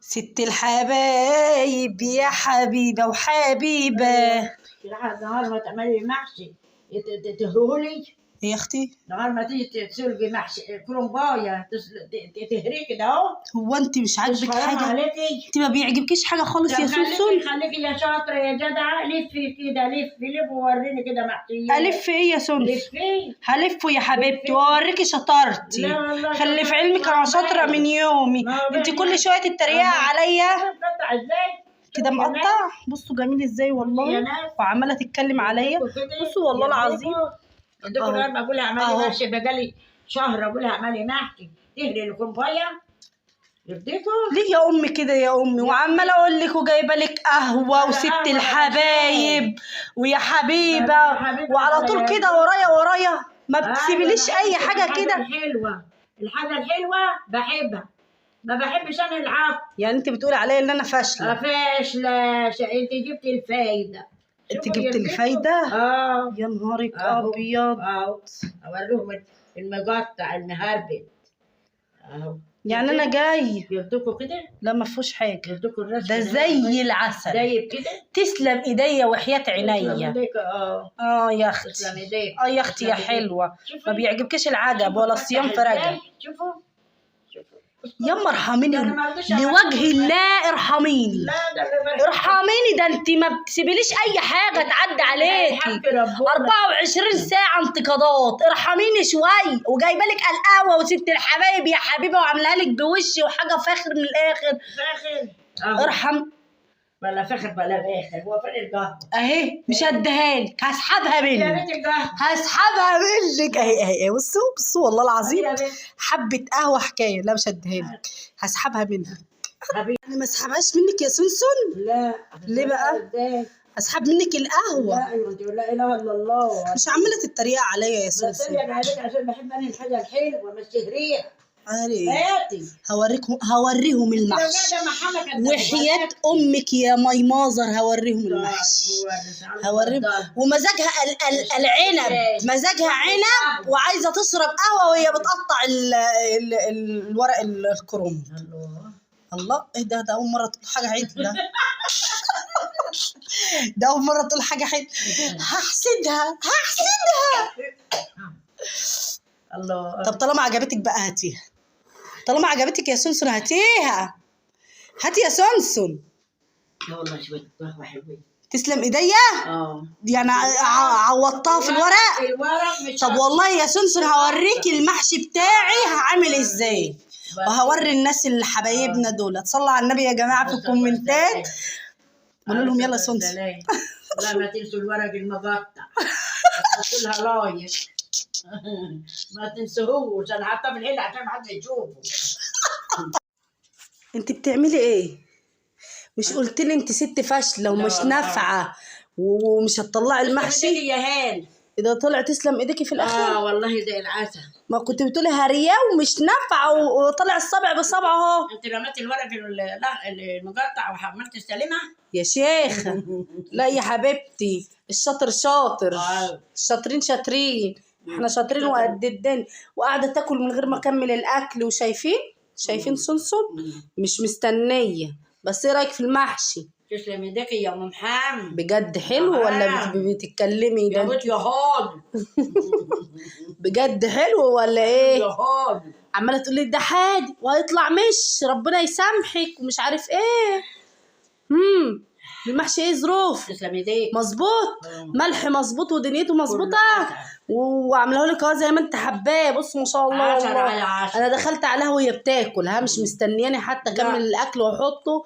ست الحبايب يا حبيبة وحبيبة. نهار ما تعملي محشي تهرولي يا اختي نهار ما تيجي تسلقي محشي كرنبايه تهري كده اهو. هو انت مش عاجبك حرام حاجة؟ عليكي. انت ما بيعجبكيش حاجة خالص يا سلسل؟ خليكي يا شاطرة يا جدعة، لفي كده لفي ووريني كده محشيات. الف ايه يا سلسل؟ لفي. هلفه يا حبيبتي واوريكي شطارتي. لا والله خلي في علمك انا شاطرة من يومي. انت كل شوية تتريقي عليا مقطع ازاي؟ كده مقطع. بصوا جميل ازاي والله، وعمالة تتكلم عليا. بصوا والله العظيم عندكم نهار ما اقول لها اعملي محشي بقالي شهر اقول لها اعملي محشي تهري الكرنبايه. يرضيكوا؟ ليه يا امي كده يا امي؟ وعماله اقول لك وجايبه لك قهوه وست الحبايب ويا حبيبه وعلى طول كده ورايا ما بتسيبليش اي حاجه كده. الحاجه الحلوه بحبها، ما بحبش انا العفو. يعني انت بتقولي عليا ان انا فاشله؟ فاشله. انت جبتي الفايده. انت جبت الفايده؟ يا نهارك ابيض. اوريهم المقطع المهربد اهو. يعني انا جاي يرضوكوا كده؟ لا ما فيهوش حاجه، يرضوكوا الرسم ده زي العسل. زي كده. تسلم ايديا وحياة عينيا. تسلم ايديك. يا اختي. تسلم ايديك. يا اختي يا حلوه. ما بيعجبكيش العجب ولا الصيام في رجب. شوفوا يما ارحميني لوجه الله، ارحميني. لا ده ارحميني، ده انت ما بتسيبليش اي حاجه تعدي عليكي. 24 ساعه انتقادات. ارحميني شويه. وجايبه لك القهوه وست الحبايب يا حبيبه وعاملاها لك بوشي وحاجه فاخر من الاخر. فاخر ارحم. بلا فاخر بلا باخر. هو فين القهوه؟ اهي مش هديها لك، هسحبها منك. يا بنت القهوه هسحبها منك. اهي بصوا والله العظيم حبه قهوه حكايه. لا مش هديها لك، هسحبها منك. انا ما اسحبهاش منك يا سنسن. لا. ليه بقى؟ اسحب منك القهوه. لا اله الا الله. مش عماله تتريق عليا يا سنسن؟ بتريق عليك عشان بحب انا الحاجه الحلوه مش تهريها. هوريهم المحشي وحياة امك يا ميمازر. هوريهم المحشي. هوريهم. ومزاجها العنب، مزاجها عنب وعايزه تشرب قهوه وهي بتقطع الورق الكرنب. الله ايه ده اول مره تقول حاجه عدله. ده اول مره تقول حاجه حلوه. هحسدها. الله. طب طالما عجبتك بقى هاتيها. طالما عجبتك يا سنسن هاتيها. هاتي يا سنسن. لا والله شويه قهوه حلوين. تسلم ايديا. يعني عوضتها في الورق مش. طب والله يا سنسن هوريكي المحشي بتاعي هعمل ازاي، وهوري الناس اللي حبايبنا دول. صلوا على النبي يا جماعه في الكومنتات. قولوا لهم يلا سنسن. لا ما تنسوا الورق المقطع. حطوا لها لايك. ما تنسوهوش. انا حاطاه في العيله عشان ما حد يشوفه. انت بتعملي ايه؟ مش قلت لي انت ست فاشله ومش نافعه ومش هتطلعي المحشي؟ يا هان اذا طلع تسلم ايديكي في الاخر. والله ده العسل. ما كنت بتقولي هريه ومش نافعه وطلع الصبع بصبعه اهو. انت رميتي الورق المقطع وعملت تستلمها يا شيخه. لا يا حبيبتي الشاطر شاطر. الشاطرين شاطرين. احنا شاطرين وقد الدنيا. وقاعده تاكل من غير ما اكمل الاكل. وشايفين سنسن مش مستنيه. بس ايه رايك في المحشي؟ تسلم ايديك يا ام محمد. بجد حلو ولا بتتكلمي ده؟ يا هاد. بجد حلو ولا ايه؟ يا هاد. عماله تقولي ده حادي وهيطلع مش ربنا يسامحك ومش عارف ايه. المحشي ايه ظروف؟ تسلم ايديك. مظبوط. ملح مظبوط ودنيته مظبوطه. وعاملاه لك زي ما انت حباه. بص ما شاء الله. 10 على 10. انا دخلت عليها وهي بتاكل مش مستنياني حتى اكمل الاكل واحطه.